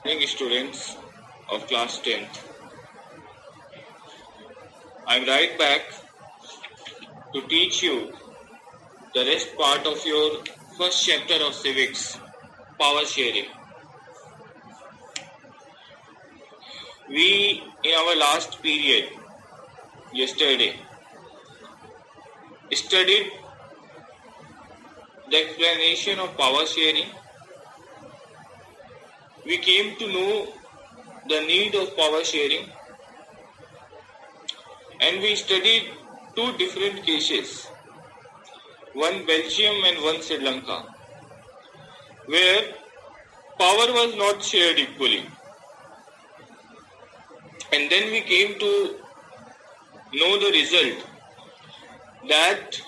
Morning, students of class 10th. I'm right back to teach you the rest part of your first chapter of civics, power sharing. We, in our last period, yesterday, studied the explanation of power sharing. We came to know the need of power sharing, and we studied two different cases, one Belgium and one Sri Lanka, where power was not shared equally. And then we came to know the result that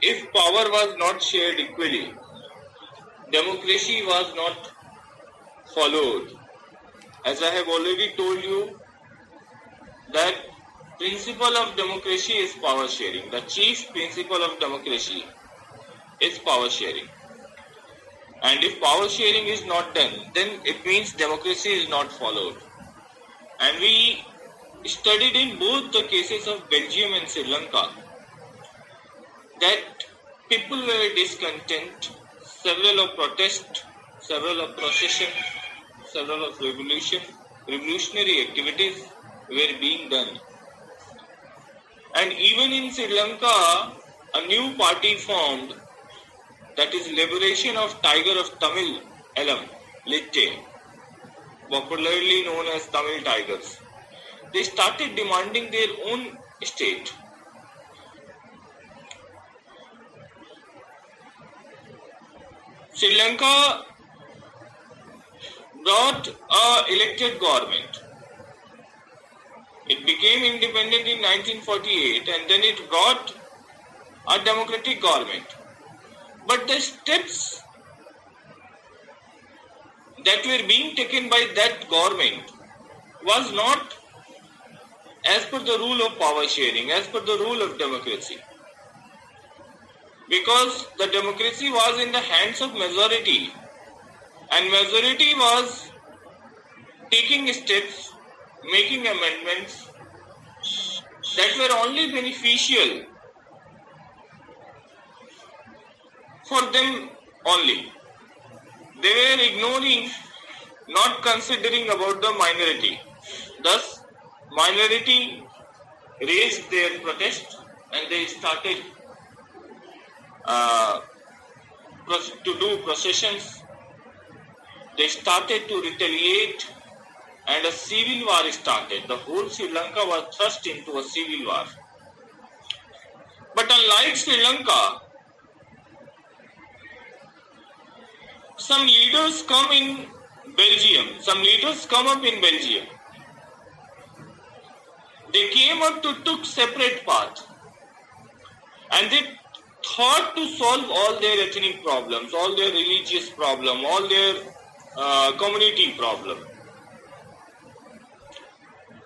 if power was not shared equally, democracy was not followed. As I have already told you, that principle of democracy is power sharing. The chief principle of democracy is power sharing. And if power sharing is not done, then it means democracy is not followed. And we studied in both the cases of Belgium and Sri Lanka that people were discontent, several of protest, several of procession, several of revolutionary activities were being done. And even in Sri Lanka, a new party formed, that is Liberation of Tiger of Tamil Elam, Litte, popularly known as Tamil Tigers. They started demanding their own state. Sri Lanka brought an elected government. It became independent in 1948 and then it brought a democratic government. But the steps that were being taken by that government was not as per the rule of power sharing, as per the rule of democracy. Because the democracy was in the hands of majority, and majority was taking steps, making amendments that were only beneficial for them only. They were ignoring, not considering about the minority. Thus, minority raised their protest and they started to do processions. They started to retaliate and a civil war started. The whole Sri Lanka was thrust into a civil war. But unlike Sri Lanka, some leaders come in Belgium. Some leaders come up in Belgium. They came up to took separate path, and they thought to solve all their ethnic problems, all their religious problem, all their community problem.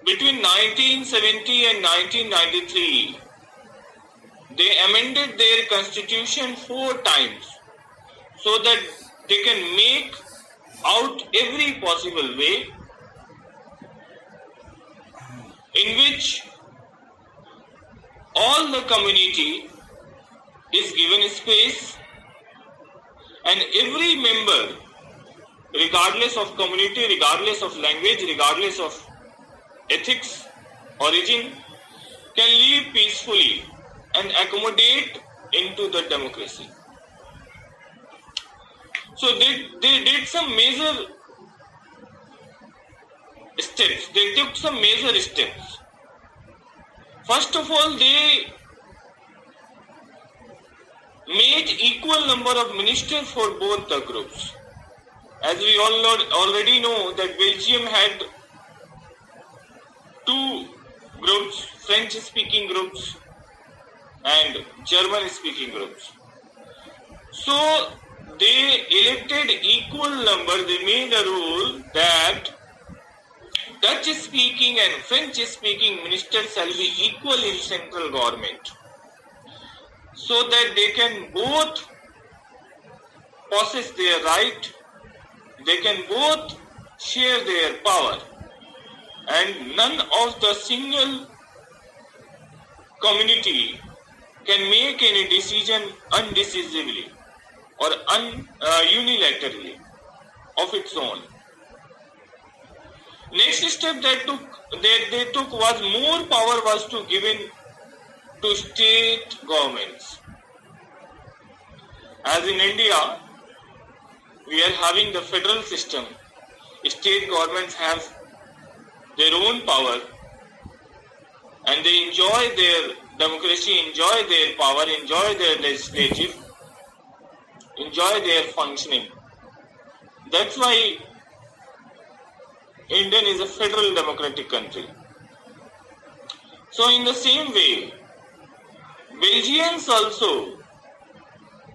Between 1970 and 1993, they amended their constitution 4 times so that they can make out every possible way in which all the community is given space and every member, regardless of community, regardless of language, regardless of ethics, origin, can live peacefully and accommodate into the democracy. So they did some major steps. They took some major steps. First of all, they made equal number of ministers for both the groups. As we all already know that Belgium had 2 groups, French-speaking groups and German-speaking groups. So they elected equal number. They made a rule that Dutch-speaking and French-speaking ministers shall be equal in central government, so that they can both possess their right, they can both share their power, and none of the single community can make any decision undecisively or unilaterally of its own. Next step that they took was more power was to given to state governments. As in India, we are having the federal system. State governments have their own power and they enjoy their democracy, enjoy their power, enjoy their legislative, enjoy their functioning. That's why India is a federal democratic country. So in the same way, Belgians also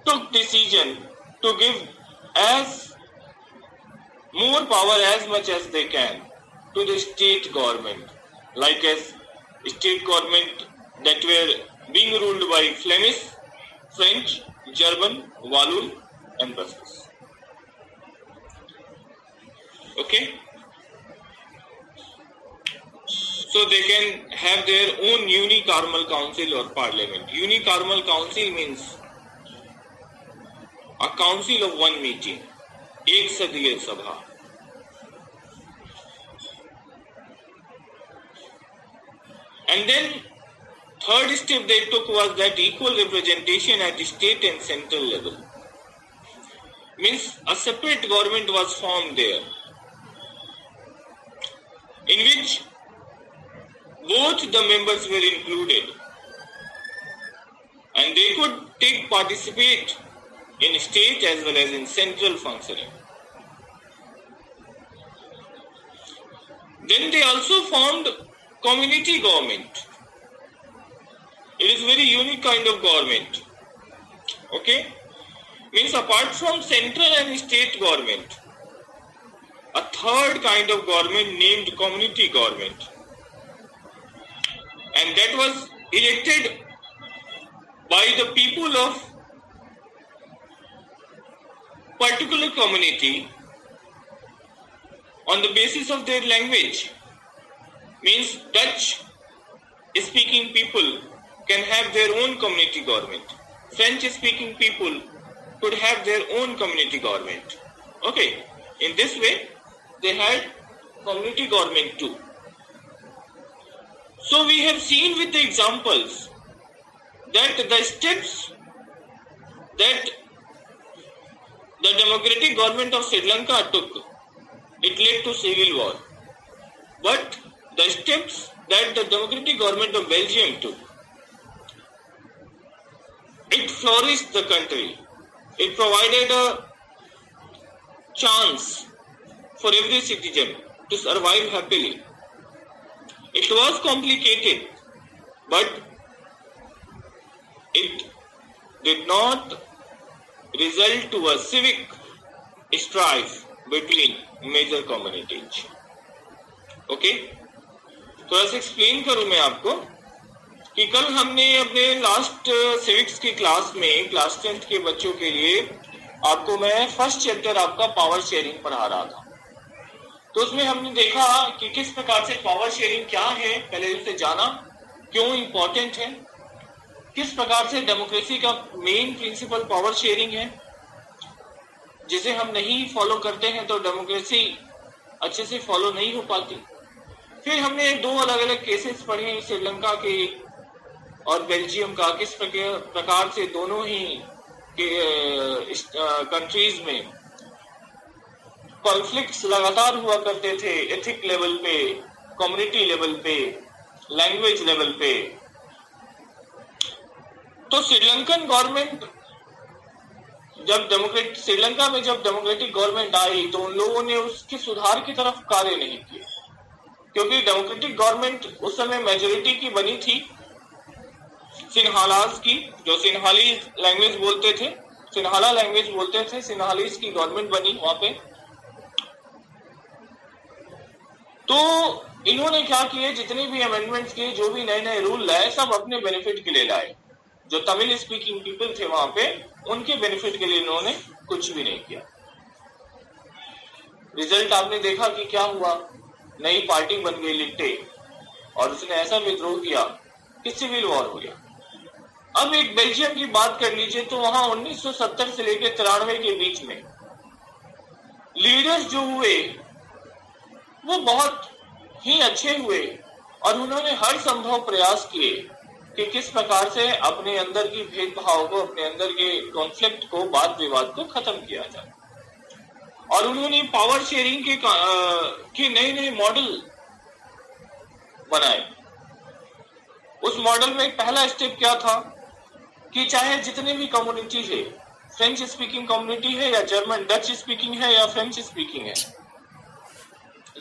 took decision to give as more power as much as they can to the state government, like as state government that were being ruled by Flemish, French, German, Walloon and Brussels. Okay? So they can have their own unicameral council or parliament. Unicameral council means a council of one meeting, एक सदस्य सभा. And then third step they took was that equal representation at state and central level. Means a separate government was formed there, in which both the members were included and they could participate in state as well as in central functioning. Then they also formed community government. It is very unique kind of government. Okay? Means apart from central and state government, a third kind of government named community government. And that was elected by the people of particular community on the basis of their language. Means Dutch speaking people can have their own community government. French speaking people could have their own community government. Okay, in this way they had community government too. So we have seen with the examples that the steps that the democratic government of Sri Lanka took, it led to civil war. But the steps that the democratic government of Belgium took, it flourished the country. It provided a chance for every citizen to survive happily. It was complicated, but it did not result to a civic strife between major communities. Okay? थोड़ा सा explain करूं मैं आपको कि कल हमने अपने last civics की क्लास में क्लास 10th के बच्चों के लिए आपको मैं फर्स्ट चैप्टर आपका पावर शेयरिंग पढ़ा रहा था. तो उसमें हमने देखा कि किस प्रकार से पावर शेयरिंग क्या है, पहले उसे जाना, क्यों इंपॉर्टेंट है, किस प्रकार से डेमोक्रेसी का मेन प्रिंसिपल पावर शेयरिंग है, जिसे हम नहीं फॉलो करते हैं तो डेमोक्रेसी अच्छे से फॉलो नहीं हो पाती. फिर हमने दो अलग अलग केसेस पढ़े श्रीलंका के और बेल्जियम का, किस प्रकार से दोनों ही कंट्रीज में कॉन्फ्लिक्ट्स लगातार हुआ करते थे, एथिक लेवल पे, कम्युनिटी लेवल पे, लैंग्वेज लेवल पे. तो श्रीलंकन गवर्नमेंट श्रीलंका में जब डेमोक्रेटिक गवर्नमेंट आई तो उन लोगों ने उसके सुधार की तरफ कार्य नहीं किए, क्योंकि डेमोक्रेटिक गवर्नमेंट उस समय मेजोरिटी की बनी थी सिन्हालास की, जो सिन्हाली लैंग्वेज बोलते थे, सिन्हाला लैंग्वेज बोलते थे, सिन्हालीस की गवर्नमेंट बनी वहां पे. तो इन्होंने क्या किए, जितने भी अमेंडमेंट्स किए, जो भी नए नए रूल लाए, सब अपने बेनिफिट के लिए लाए. जो तमिल स्पीकिंग पीपल थे वहां पे, उनके बेनिफिट के लिए इन्होंने कुछ भी नहीं किया. रिजल्ट आपने देखा कि क्या हुआ, नई पार्टी बन गई लिट्टे, और उसने ऐसा विद्रोह किया कि सिविल वॉर हो गया। अब एक बेल्जियम की बात कर लीजिए, तो वहां 1970 से लेकर 93 के बीच में लीडर्स जो हुए वो बहुत ही अच्छे हुए, और उन्होंने हर संभव प्रयास किए कि किस प्रकार से अपने अंदर की भेदभाव को, अपने अंदर के कॉन्फ्लिक्ट को, वाद विवाद को खत्म किया जाए। और उन्होंने पावर शेयरिंग के नए नए मॉडल बनाए। उस मॉडल में पहला स्टेप क्या था कि चाहे जितने भी कम्युनिटी है, फ्रेंच स्पीकिंग कम्युनिटी है या जर्मन डच स्पीकिंग है या फ्रेंच स्पीकिंग है,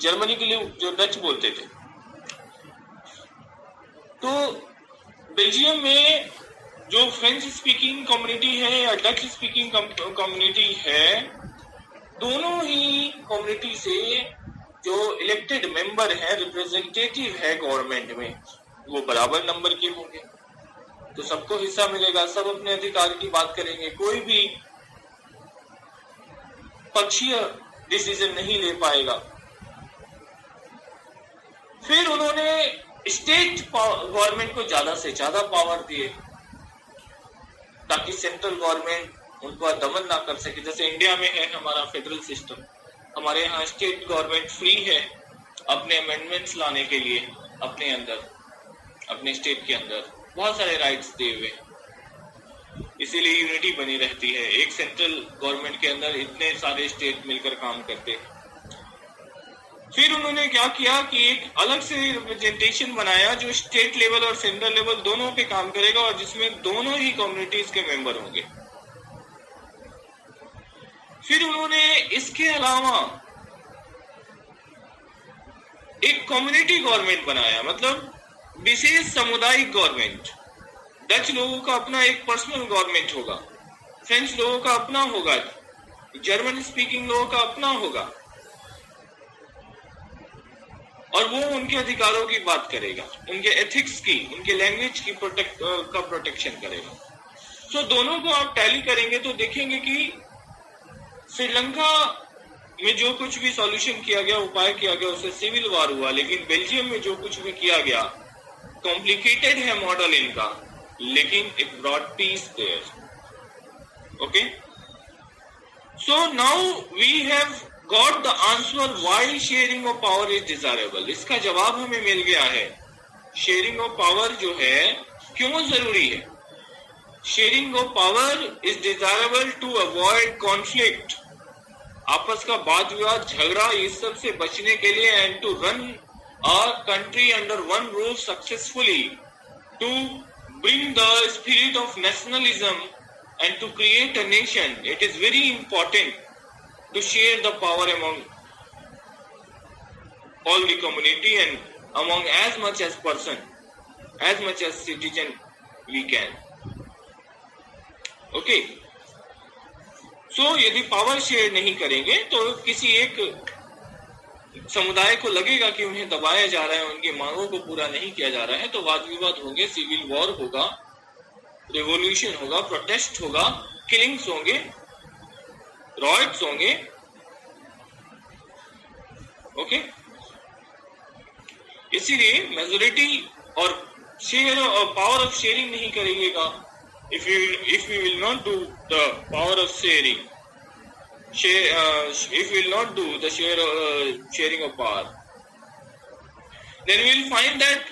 जर्मनी के लिए जो डच बोलते थे, तो बेल्जियम में जो फ्रेंच स्पीकिंग कम्युनिटी है या डच स्पीकिंग कम्युनिटी है, दोनों ही कम्युनिटी से जो इलेक्टेड मेंबर है, रिप्रेजेंटेटिव है गवर्नमेंट में, वो बराबर नंबर के होंगे, तो सबको हिस्सा मिलेगा, सब अपने अधिकार की बात करेंगे, कोई भी पक्षीय डिसीजन नहीं ले पाएगा। फिर उन्होंने स्टेट गवर्नमेंट को ज्यादा से ज्यादा पावर दिए ताकि सेंट्रल गवर्नमेंट उनको दमन ना कर सके। जैसे इंडिया में है हमारा फेडरल सिस्टम, हमारे यहाँ स्टेट गवर्नमेंट फ्री है अपने अमेंडमेंट्स लाने के लिए, अपने अंदर, अपने स्टेट के अंदर बहुत सारे राइट्स दिए हुए, इसीलिए यूनिटी बनी रहती है। एक सेंट्रल गवर्नमेंट के अंदर इतने सारे स्टेट मिलकर काम करते हैं। फिर उन्होंने क्या किया कि एक अलग से रिप्रेजेंटेशन बनाया जो स्टेट लेवल और सेंट्रल लेवल दोनों पे काम करेगा, और जिसमें दोनों ही कम्युनिटीज के मेंबर होंगे। फिर उन्होंने इसके अलावा एक कम्युनिटी गवर्नमेंट बनाया, मतलब विशेष सामुदायिक गवर्नमेंट। डच लोगों का अपना एक पर्सनल गवर्नमेंट होगा, फ्रेंच लोगों का अपना होगा, जर्मन स्पीकिंग लोगों का अपना होगा, और वो उनके अधिकारों की बात करेगा, उनके एथिक्स की, उनके लैंग्वेज की प्रोटेक्शन करेगा। तो दोनों को आप टैली करेंगे तो देखेंगे कि श्रीलंका में जो कुछ भी सॉल्यूशन किया गया, उपाय किया गया, उससे सिविल वॉर हुआ, लेकिन बेल्जियम में जो कुछ भी किया गया, कॉम्प्लिकेटेड है मॉडल इनका, लेकिन it brought peace there. Okay, so now we have got the answer why sharing of power is desirable. इसका जवाब हमें मिल गया है, शेयरिंग ऑफ पावर जो है क्यों जरूरी है। Sharing of power is desirable to avoid conflict, आपस का वाद विवाद, झगड़ा, इस सब से बचने के लिए, and to run a country under one roof successfully, to bring the spirit of nationalism and to create a nation. It is very important to share the power among all the community and among as much as person, as much as citizen we can. Okay, so यदि power share नहीं करेंगे तो किसी एक समुदाय को लगेगा कि उन्हें दबाया जा रहा है, उनकी मांगों को पूरा नहीं किया जा रहा है, तो वाद विवाद होंगे, सिविल वॉर होगा, रेवोल्यूशन होगा, प्रोटेस्ट होगा, किलिंग्स होंगे, रॉयट्स होंगे। ओके, इसीलिए मेजोरिटी और शेयर और पावर ऑफ शेयरिंग नहीं करेगा। If we will not do the power of sharing, if we will not do the sharing of power, then we will find that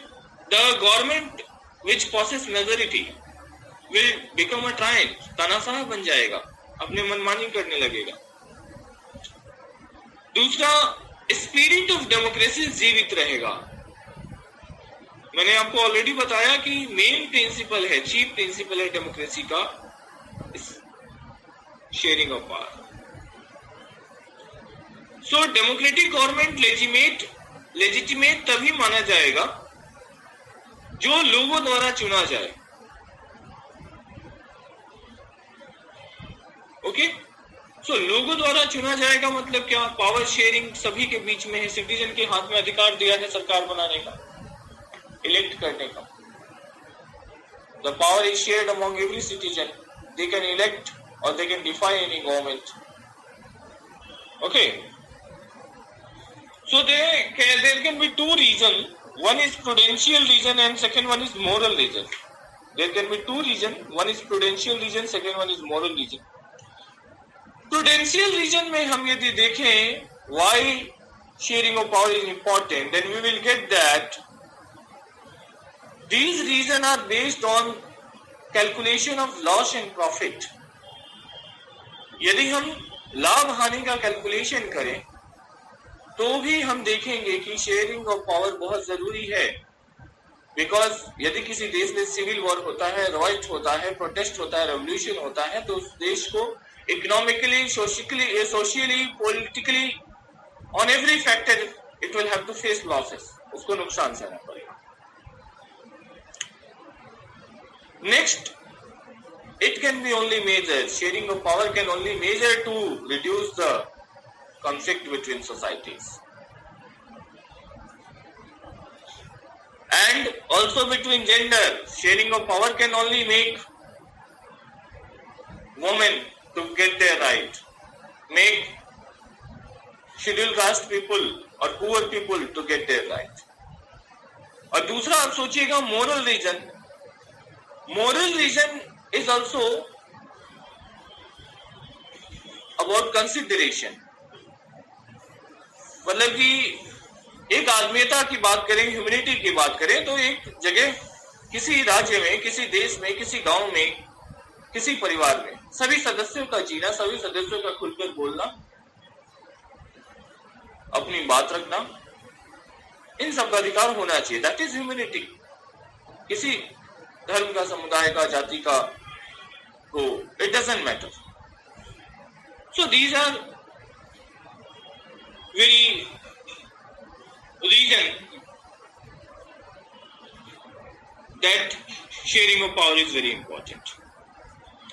the government which possesses majority will become a tyrant, तानाशाह बन जाएगा, अपने मनमानी करने लगेगा। दूसरा, spirit of democracy जीवित रहेगा। मैंने आपको ऑलरेडी बताया कि मेन प्रिंसिपल है, चीफ प्रिंसिपल है डेमोक्रेसी का sharing of power. So democratic government legitimate तभी माना जाएगा जो लोगों द्वारा चुना जाए। ओके, सो लोगों द्वारा चुना जाएगा मतलब क्या? पावर शेयरिंग सभी के बीच में है, सिटीजन के हाथ में अधिकार दिया है सरकार बनाने का, इलेक्ट करने का। The power is shared among every citizen, they can elect और they can defy any government. Okay, So there can be two reasons. One is prudential reason and second one is moral reason. There can be two reasons. One is prudential reason, second one is moral reason. Prudential reason में हम यदि देखें why sharing of power is important, then we will get that these reasons are based on calculation of loss and profit. यदि हम लाभ हानि का calculation करें तो भी हम देखेंगे कि शेयरिंग ऑफ पावर बहुत जरूरी है, बिकॉज यदि किसी देश में सिविल वॉर होता है, रॉयट होता है, प्रोटेस्ट होता है, रेवोल्यूशन होता है, तो उस देश को economically, socially, politically, on every factor it will have to face losses, उसको नुकसान सहना पड़ेगा. Next, it can be only measured, sharing of power can only measure to reduce the conflict between societies and also between gender. Sharing of power can only make women to get their right, make scheduled caste people or poor people to get their right. और दूसरा आप सोचिएगा moral reason. Moral reason is also about consideration. मतलब कि एक आदमीयता की बात करें, ह्यूमैनिटी की बात करें, तो एक जगह किसी राज्य में, किसी देश में, किसी गांव में, किसी परिवार में सभी सदस्यों का जीना, सभी सदस्यों का खुलकर बोलना, अपनी बात रखना, इन सब का अधिकार होना चाहिए. That is humanity. किसी धर्म का, समुदाय का, जाति का हो, it doesn't matter. So these are very reason that sharing of power is very important.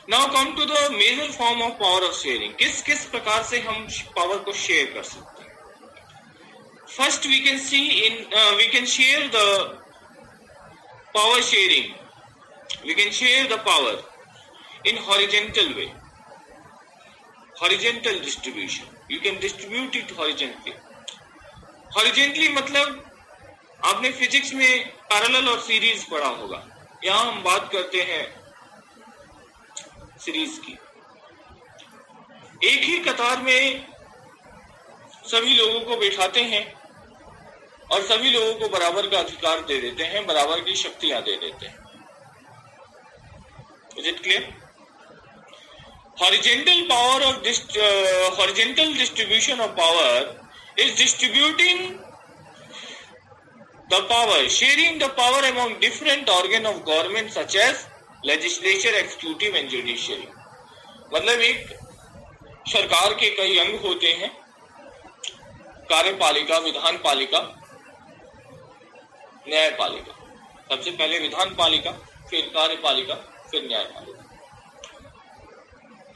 Now come to the major form of power of sharing. किस किस प्रकार से हम पावर को शेयर कर सकते हैं? First we can see we can share the power sharing. We can share the power in horizontal way. Horizontal distribution. You can distribute it horizontally. Horizontally मतलब आपने फिजिक्स में पैरेलल और सीरीज पढ़ा होगा. यहां हम बात करते हैं सीरीज की. एक ही कतार में सभी लोगों को बैठाते हैं और सभी लोगों को बराबर का अधिकार दे देते हैं, बराबर की शक्तियां दे देते हैं. Is it clear? Horizontal power और horizontal distribution of power is distributing the power, sharing the power among different organ of government such as legislature, executive and judiciary. मतलब एक सरकार के कई अंग होते हैं, कार्यपालिका, विधान पालिका, न्यायपालिका. सबसे पहले विधान पालिका, फिर कार्यपालिका, फिर न्यायपालिका.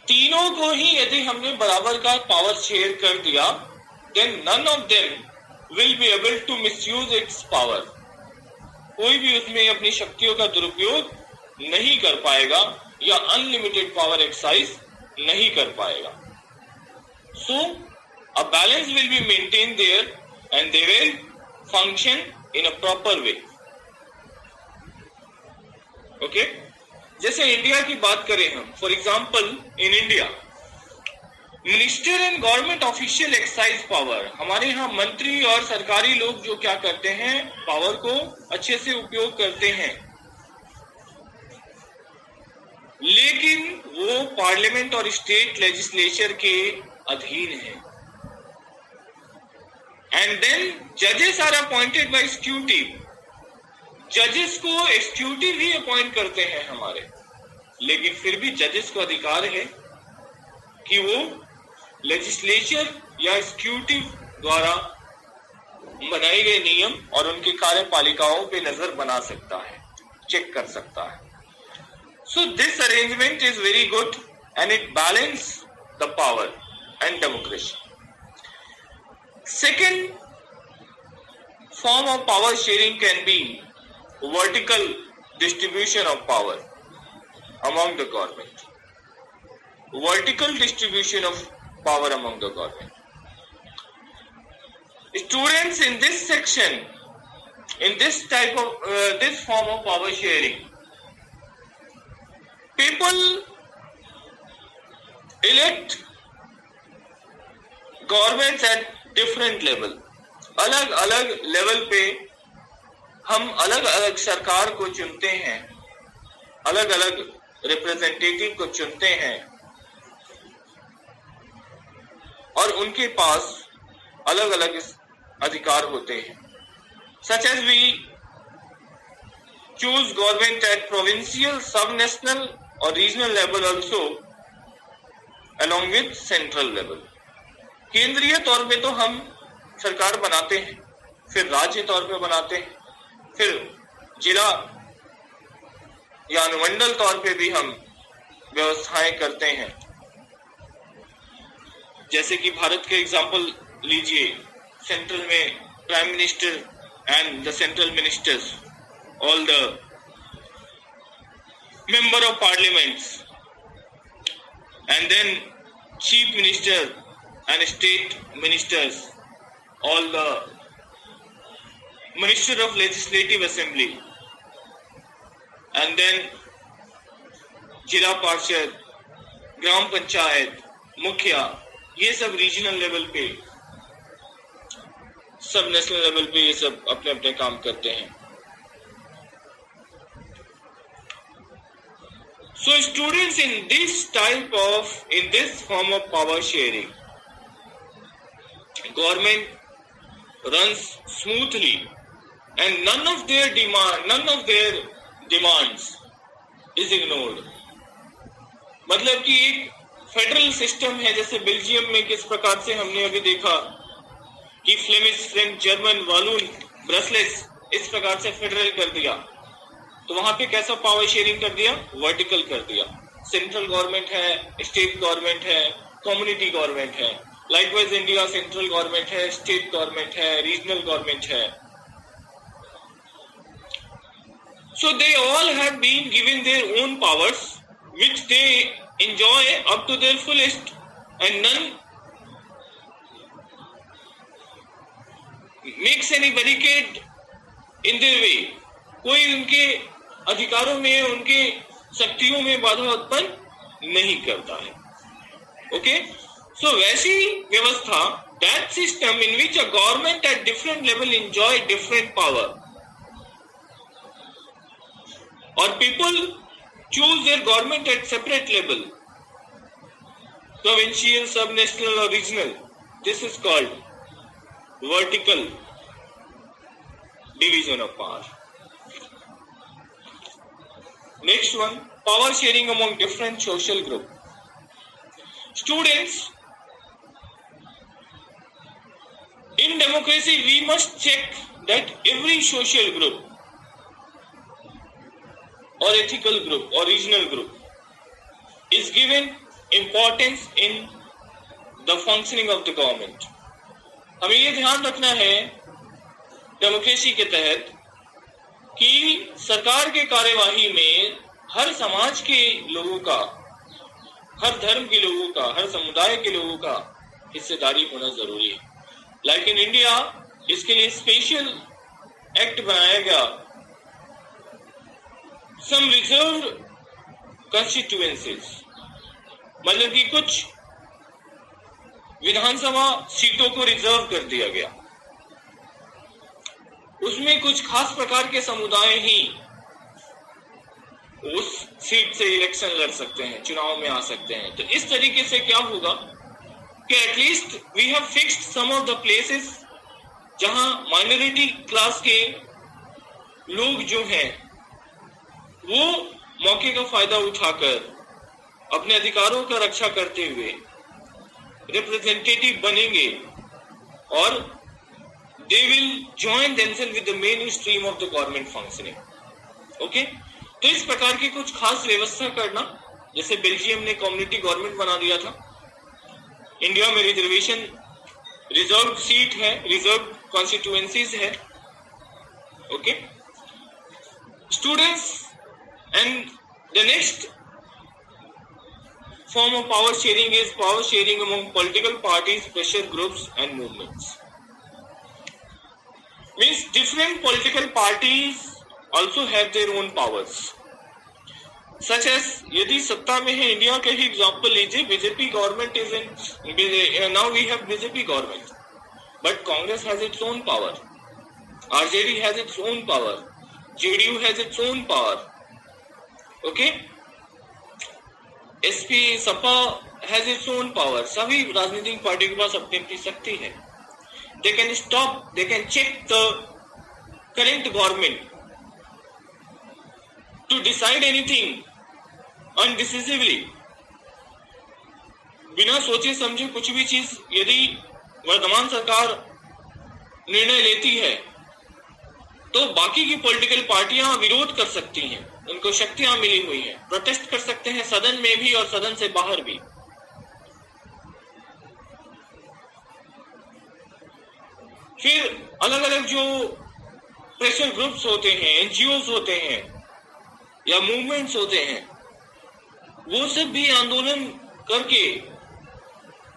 तीनों को ही यदि हमने बराबर का पावर शेयर कर दिया, then none of them will be able to misuse its power. कोई भी उसमें अपनी शक्तियों का दुरुपयोग नहीं कर पाएगा या अनलिमिटेड पावर एक्सरसाइज नहीं कर पाएगा. So a balance will be maintained there and they will function in a proper way. Okay? जैसे इंडिया की बात करें हम, for example in India minister and government official exercise power. हमारे यहाँ मंत्री और सरकारी लोग जो क्या करते हैं, पावर को अच्छे से उपयोग करते हैं, लेकिन वो पार्लियामेंट और स्टेट लेजिस्लेचर के अधीन है. एंड देन जजेस आर अपॉइंटेड बाय एग्जीक्यूटिव. जजेस को एग्जीक्यूटिव ही अपॉइंट करते हैं हमारे, लेकिन फिर भी जजेस को अधिकार है कि वो लेजिस्लेचर या एग्जीक्यूटिव द्वारा बनाए गए नियम और उनकी कार्यपालिकाओं पे नजर बना सकता है, चेक कर सकता है. So this arrangement is very good and it balance the power and democracy. Second form of power sharing can be vertical distribution of power among the government. Vertical distribution of power among the government. Students in this section, in this type of this form of power sharing, people elect governments at different level. अलग अलग level पे हम अलग अलग सरकार को चुनते हैं, अलग अलग रिप्रेजेंटेटिव को चुनते हैं और उनके पास अलग अलग अधिकार होते हैं. Such as we choose government at provincial, sub-national or regional level also, along with central level. केंद्रीय तौर पे तो हम सरकार बनाते हैं, फिर राज्य तौर पे बनाते हैं, फिर जिला या अनुमंडल तौर पे भी हम व्यवस्थाएं करते हैं. जैसे कि भारत के एग्जाम्पल लीजिए, सेंट्रल में prime minister and the central ministers, all the member of parliaments, and then chief minister and state ministers, all the minister of legislative assembly, and then जिला पार्षद, ग्राम पंचायत, मुखिया, ये सब रीजनल लेवल पे, सब नेशनल लेवल पे ये सब अपने अपने काम करते हैं. So students in this form of power sharing, government runs smoothly and none of their demands is ignored. मतलब कि एक फेडरल सिस्टम है, जैसे बेल्जियम में किस प्रकार से हमने अभी देखा कि फ्लेमिश, फ्रेंच, जर्मन, वालून, ब्रसलेस इस प्रकार से फेडरल कर दिया, तो वहां पे कैसा पावर शेयरिंग कर दिया? वर्टिकल कर दिया. सेंट्रल गवर्नमेंट है, स्टेट गवर्नमेंट है, कम्युनिटी गवर्नमेंट है. लाइकवाइज इंडिया सेंट्रल गवर्नमेंट है, स्टेट गवर्नमेंट है, रीजनल गवर्नमेंट है. So they all have been given their own powers which they enjoy up to their fullest and none makes any barricade in their way. कोई उनके अधिकारों में, उनके शक्तियों में बाधा उत्पन्न नहीं करता है. ओके, सो वैसी व्यवस्था, that system in which a government at different level enjoy different power or people choose their government at separate level, provincial, sub-national or regional, this is called vertical division of power. Next one, power sharing among different social group. Students, in democracy we must check that every social group or ethical group or regional group is given importance in the functioning of the government. हमें ये ध्यान रखना है democracy के तहत कि सरकार के कार्यवाही में हर समाज के लोगों का, हर धर्म के लोगों का, हर समुदाय के लोगों का हिस्सेदारी होना जरूरी है. लाइक इन इंडिया इसके लिए स्पेशल एक्ट बनाया गया, सम रिजर्व्ड कॉन्स्टिट्यूएंसीज, मतलब कि कुछ विधानसभा सीटों को रिजर्व कर दिया गया. उसमें कुछ खास प्रकार के समुदाय ही उस सीट से इलेक्शन लड़ सकते हैं, चुनाव में आ सकते हैं. तो इस तरीके से क्या होगा कि at least we have fixed some of the places जहां माइनॉरिटी क्लास के लोग जो हैं वो मौके का फायदा उठाकर अपने अधिकारों का रक्षा करते हुए रिप्रेजेंटेटिव बनेंगे और they will join themselves with the mainstream of the government functioning. Okay? तो इस प्रकार की कुछ खास व्यवस्था करना, जैसे बेल्जियम ने कम्युनिटी गवर्नमेंट बना दिया था, इंडिया में रिजर्वेशन, रिजर्व सीट है, रिजर्व कॉन्स्टिट्यूएंसीज है. Okay students, and the next form of power sharing is power sharing among political parties, pressure groups and movements. Means different political parties also have their own powers. Such as यदि सत्ता में है, India के ही example लीजिए, BJP government is in, now we have BJP government, but Congress has its own power, RJD has its own power, JDU has its own power, okay, SP Sapa has its own power. सभी राजनीतिक party के पास अपनी अपनी शक्ति है. They can stop, they can check the current government to decide anything undecisively. बिना सोचे समझे कुछ भी चीज यदि वर्तमान सरकार निर्णय लेती है तो बाकी की पॉलिटिकल पार्टियां विरोध कर सकती हैं, उनको शक्तियां मिली हुई हैं, प्रोटेस्ट कर सकते हैं सदन में भी और सदन से बाहर भी. फिर अलग अलग जो प्रेशर ग्रुप्स होते हैं, एनजीओस होते हैं या मूवमेंट्स होते हैं, वो सब भी आंदोलन करके,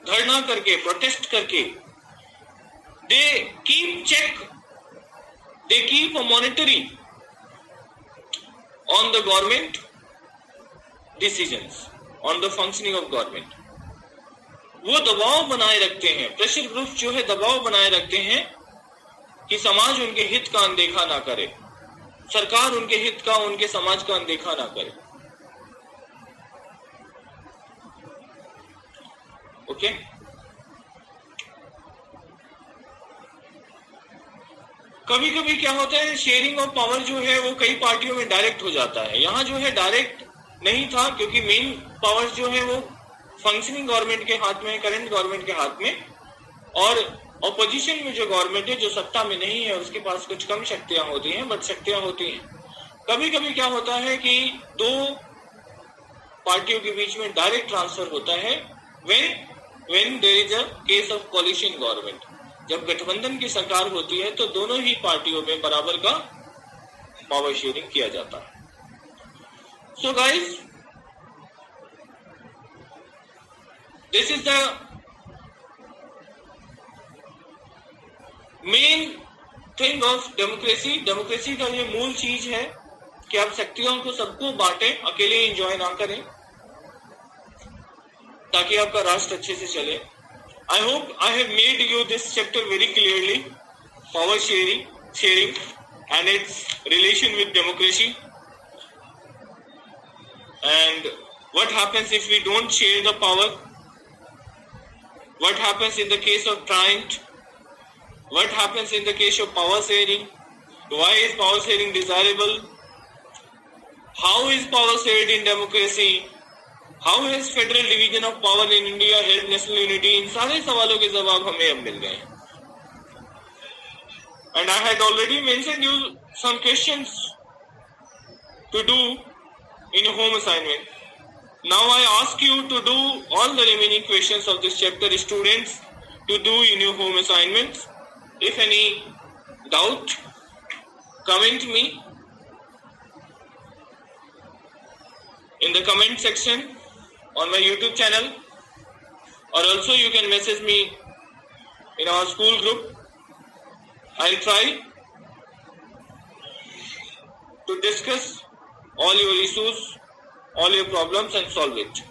धरना करके, प्रोटेस्ट करके, they keep check, they keep monitoring on the government decisions, on the functioning of government. वो दबाव बनाए रखते हैं, प्रेशर ग्रुप जो है दबाव बनाए रखते हैं कि समाज उनके हित का अनदेखा ना करे, सरकार उनके हित का, उनके समाज का अनदेखा ना करे. ओके, कभी कभी क्या होता है, शेयरिंग ऑफ पावर जो है वो कई पार्टियों में डायरेक्ट हो जाता है. यहां जो है डायरेक्ट नहीं था, क्योंकि मेन पावर जो है वो फंक्शनिंग गवर्नमेंट के हाथ में, करंट गवर्नमेंट के हाथ में, और ऑपोजिशन में जो गवर्नमेंट है, जो सत्ता में नहीं है, उसके पास कुछ कम शक्तियां होती हैं, बट शक्तियां होती हैं. कभी कभी क्या होता है कि दो पार्टियों के बीच में डायरेक्ट ट्रांसफर होता है, when there is a case of coalition government. जब गठबंधन की सरकार होती है तो दोनों ही पार्टियों में बराबर का पावर शेयरिंग किया जाता है. So guys, this is the main thing of democracy. Democracy का ये मूल चीज है कि आप शक्तियों को सबको बांटे, अकेले एंजॉय ना करें, ताकि आपका राष्ट्र अच्छे से चले. I hope I have made you this chapter very clearly, power sharing and its relation with democracy, and what happens if we don't share the power, what happens in the case of triumph, what happens in the case of power sharing, why is power sharing desirable, how is power shared in democracy, how has federal division of power in India help national unity. इन सारे सवालों के जवाब हमें अब मिल गए. And I had already mentioned you some questions to do in home assignment. Now I ask you to do all the remaining questions of this chapter, students, to do in your home assignments. If any doubt, comment me in the comment section on my YouTube channel, or also you can message me in our school group. I'll try to discuss all your issues, all your problems and solve it.